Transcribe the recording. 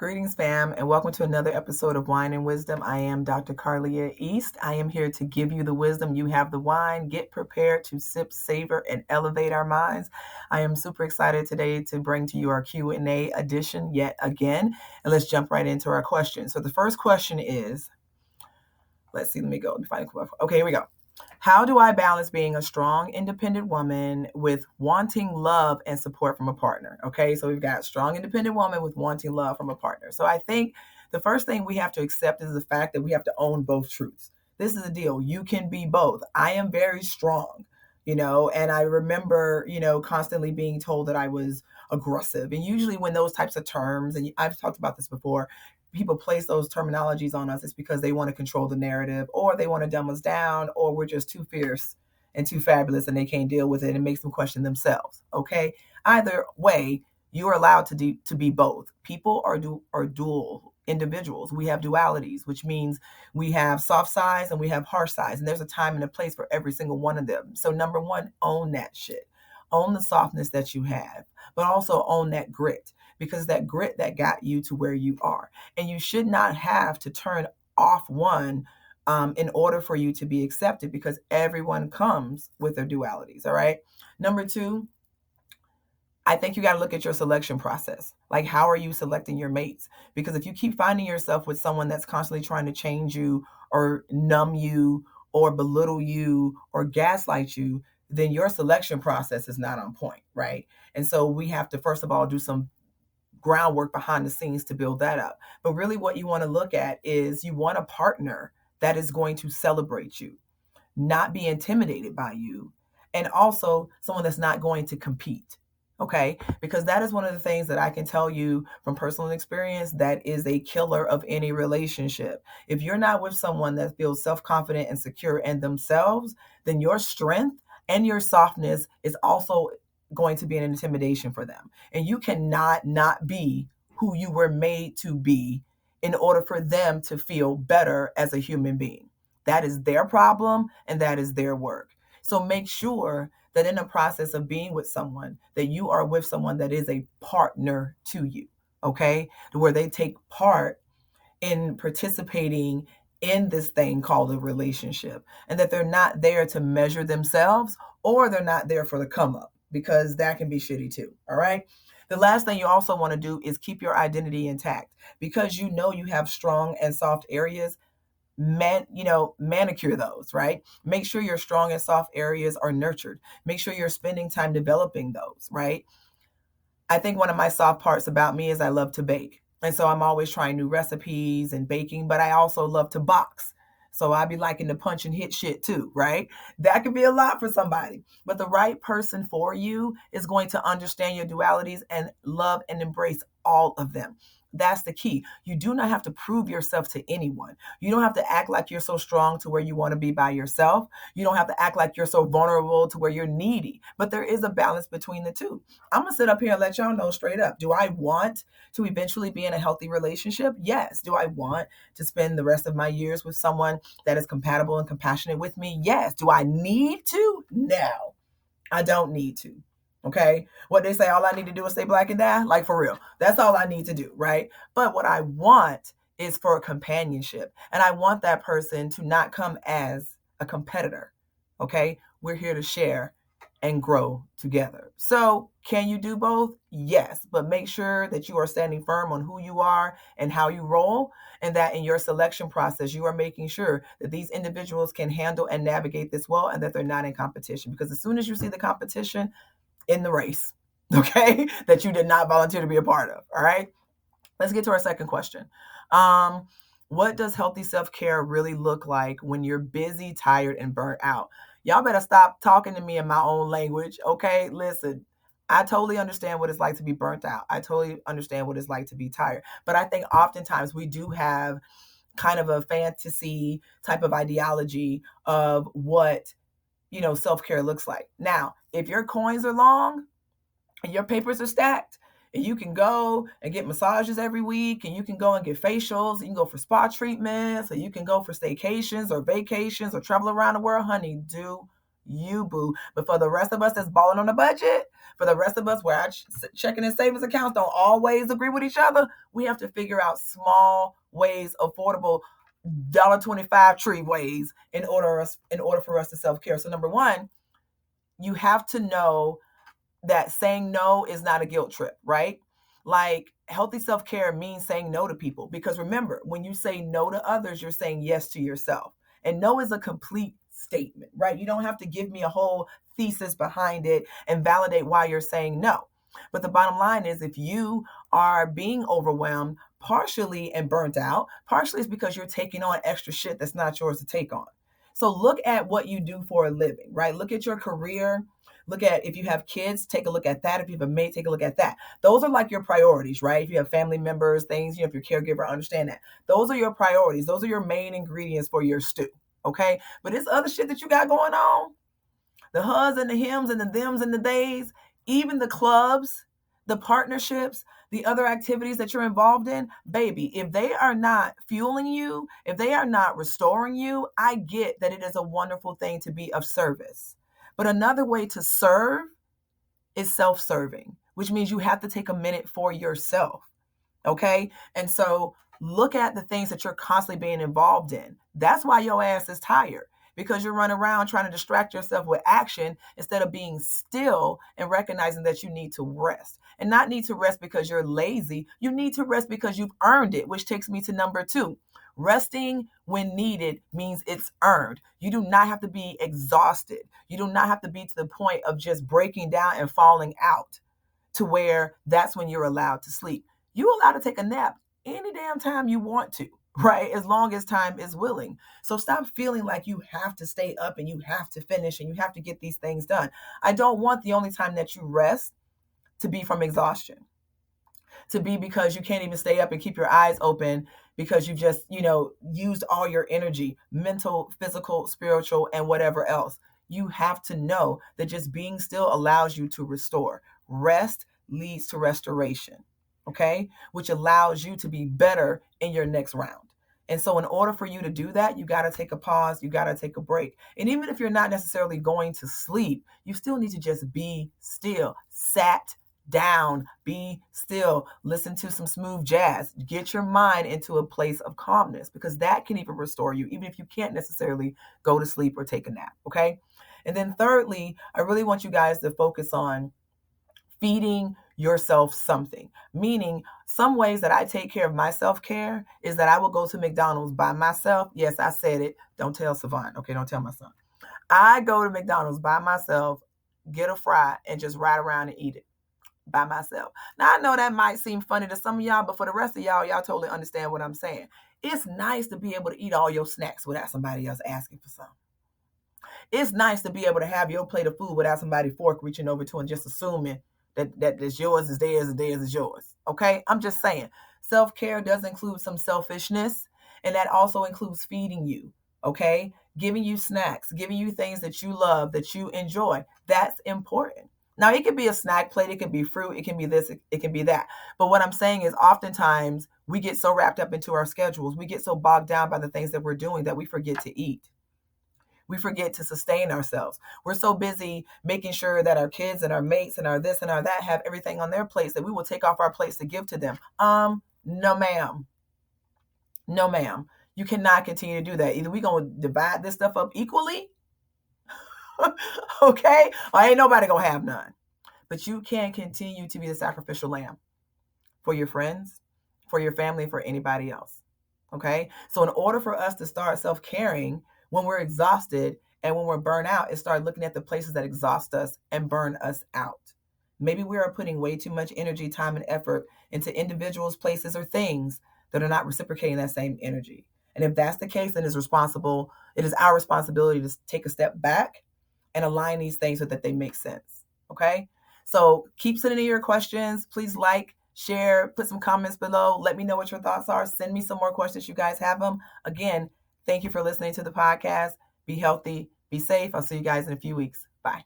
Greetings, fam, and welcome to another episode of Wine and Wisdom. I am Dr. Carlia East. I am here to give you the wisdom. You have the wine. Get prepared to sip, savor, and elevate our minds. I am super excited today to bring to you our Q&A edition yet again. And let's jump right into our questions. So the first question is, let me go. Let me find it. Okay, here we go. How do I balance being a strong, independent woman with wanting love and support from a partner? Okay, so we've got strong, independent woman with wanting love from a partner. So I think the first thing we have to accept is the fact that we have to own both truths. This is the deal. You can be both. I am very strong, and I remember, constantly being told that I was aggressive. And usually when those types of terms, and I've talked about this before, people place those terminologies on us, it's because they want to control the narrative, or they want to dumb us down, or we're just too fierce and too fabulous and they can't deal with it, and it makes them question themselves. Okay, either way, you are allowed to be both. People are dual individuals. We have dualities, which means we have soft sides and we have harsh sides, and there's a time and a place for every single one of them. So number one, own that shit. Own the softness that you have, but also own that grit, because that grit that got you to where you are. And you should not have to turn off one in order for you to be accepted, because everyone comes with their dualities. All right. Number two, I think you got to look at your selection process. Like, how are you selecting your mates? Because if you keep finding yourself with someone that's constantly trying to change you or numb you or belittle you or gaslight you, then your selection process is not on point, right? And so we have to, first of all, do some groundwork behind the scenes to build that up. But really what you want to look at is you want a partner that is going to celebrate you, not be intimidated by you, and also someone that's not going to compete. Okay, because that is one of the things that I can tell you from personal experience that is a killer of any relationship. If you're not with someone that feels self-confident and secure in themselves, then your strength and your softness is also going to be an intimidation for them. And you cannot not be who you were made to be in order for them to feel better as a human being. That is their problem and that is their work. So make sure that in the process of being with someone, that you are with someone that is a partner to you, okay? Where they take part in participating in this thing called a relationship, and that they're not there to measure themselves, or they're not there for the come up, because that can be shitty too. All right. The last thing you also want to do is keep your identity intact, because you have strong and soft areas. Manicure those, right? Make sure your strong and soft areas are nurtured. Make sure you're spending time developing those, right? I think one of my soft parts about me is I love to bake. And so I'm always trying new recipes and baking, but I also love to box. So I be liking to punch and hit shit too, right? That could be a lot for somebody. But the right person for you is going to understand your dualities and love and embrace all of them. That's the key. You do not have to prove yourself to anyone. You don't have to act like you're so strong to where you want to be by yourself. You don't have to act like you're so vulnerable to where you're needy. But there is a balance between the two. I'm going to sit up here and let y'all know straight up. Do I want to eventually be in a healthy relationship? Yes. Do I want to spend the rest of my years with someone that is compatible and compassionate with me? Yes. Do I need to? No, I don't need to. Okay. What they say, all I need to do is stay black and die. Like, for real. That's all I need to do. Right. But what I want is for a companionship. And I want that person to not come as a competitor. Okay. We're here to share and grow together. So can you do both? Yes. But make sure that you are standing firm on who you are and how you roll, and that in your selection process, you are making sure that these individuals can handle and navigate this well, and that they're not in competition. Because as soon as you see the competition in the race, okay, that you did not volunteer to be a part of. All right. Let's get to our second question. What does healthy self-care really look like when you're busy, tired, and burnt out? Y'all better stop talking to me in my own language. Okay. Listen, I totally understand what it's like to be burnt out. I totally understand what it's like to be tired. But I think oftentimes we do have kind of a fantasy type of ideology of what self-care looks like. Now, if your coins are long and your papers are stacked, and you can go and get massages every week, and you can go and get facials, you can go for spa treatments, or you can go for staycations or vacations or travel around the world, honey, do you, boo. But for the rest of us that's balling on the budget, for the rest of us where our checking and savings accounts don't always agree with each other, we have to figure out small ways, affordable $1.25 tree ways in order for us to self-care. So number one, you have to know that saying no is not a guilt trip, right? Like healthy self-care means saying no to people, because remember, when you say no to others, you're saying yes to yourself. And no is a complete statement, right? You don't have to give me a whole thesis behind it and validate why you're saying no. But the bottom line is, if you are being overwhelmed partially and burnt out, partially it's because you're taking on extra shit that's not yours to take on. So look at what you do for a living, right? Look at your career. Look at, if you have kids, take a look at that. If you have a mate, take a look at that. Those are like your priorities, right? If you have family members, things, if you're a caregiver, understand that. Those are your priorities. Those are your main ingredients for your stew, okay? But it's other shit that you got going on. The hu's and the hims and the thems and the days, even the clubs, the partnerships, the other activities that you're involved in, baby, if they are not fueling you, if they are not restoring you, I get that it is a wonderful thing to be of service. But another way to serve is self-serving, which means you have to take a minute for yourself, okay? And so look at the things that you're constantly being involved in. That's why your ass is tired, because you're running around trying to distract yourself with action instead of being still and recognizing that you need to rest. And not need to rest because you're lazy. You need to rest because you've earned it, which takes me to number 2. Resting when needed means it's earned. You do not have to be exhausted. You do not have to be to the point of just breaking down and falling out to where that's when you're allowed to sleep. You're allowed to take a nap any damn time you want to, right? As long as time is willing. So stop feeling like you have to stay up and you have to finish and you have to get these things done. I don't want the only time that you rest to be from exhaustion, to be because you can't even stay up and keep your eyes open because you just, used all your energy, mental, physical, spiritual, and whatever else. You have to know that just being still allows you to restore. Rest leads to restoration, okay? Which allows you to be better in your next round. And so in order for you to do that, you got to take a pause, you got to take a break. And even if you're not necessarily going to sleep, you still need to just be still, sat down, be still, listen to some smooth jazz, get your mind into a place of calmness, because that can even restore you, even if you can't necessarily go to sleep or take a nap, okay? And then thirdly, I really want you guys to focus on feeding yourself something, meaning some ways that I take care of my self-care is that I will go to McDonald's by myself. Yes, I said it. Don't tell Savant. Okay, don't tell my son. I go to McDonald's by myself, get a fry, and just ride around and eat it by myself. Now, I know that might seem funny to some of y'all, but for the rest of y'all totally understand what I'm saying. It's nice to be able to eat all your snacks without somebody else asking for some. It's nice to be able to have your plate of food without somebody fork reaching over to and just assuming that is yours is theirs and theirs is yours. Okay? I'm just saying. Self-care does include some selfishness, and that also includes feeding you. Okay? Giving you snacks, giving you things that you love, that you enjoy. That's important. Now, it can be a snack plate, it can be fruit, it can be this, it can be that. But what I'm saying is oftentimes we get so wrapped up into our schedules, we get so bogged down by the things that we're doing that we forget to eat. We forget to sustain ourselves. We're so busy making sure that our kids and our mates and our this and our that have everything on their plates that we will take off our plates to give to them. No, ma'am. No, ma'am. You cannot continue to do that. Either we're going to divide this stuff up equally, okay? Or ain't nobody going to have none. But you can continue to be the sacrificial lamb for your friends, for your family, for anybody else, okay? So in order for us to start self-caring, when we're exhausted and when we're burnt out, is start looking at the places that exhaust us and burn us out. Maybe we are putting way too much energy, time, and effort into individuals, places, or things that are not reciprocating that same energy. And if that's the case, then it is our responsibility to take a step back and align these things so that they make sense, okay? So keep sending in your questions. Please like, share, put some comments below. Let me know what your thoughts are. Send me some more questions. You guys have them. Again, thank you for listening to the podcast. Be healthy, be safe. I'll see you guys in a few weeks. Bye.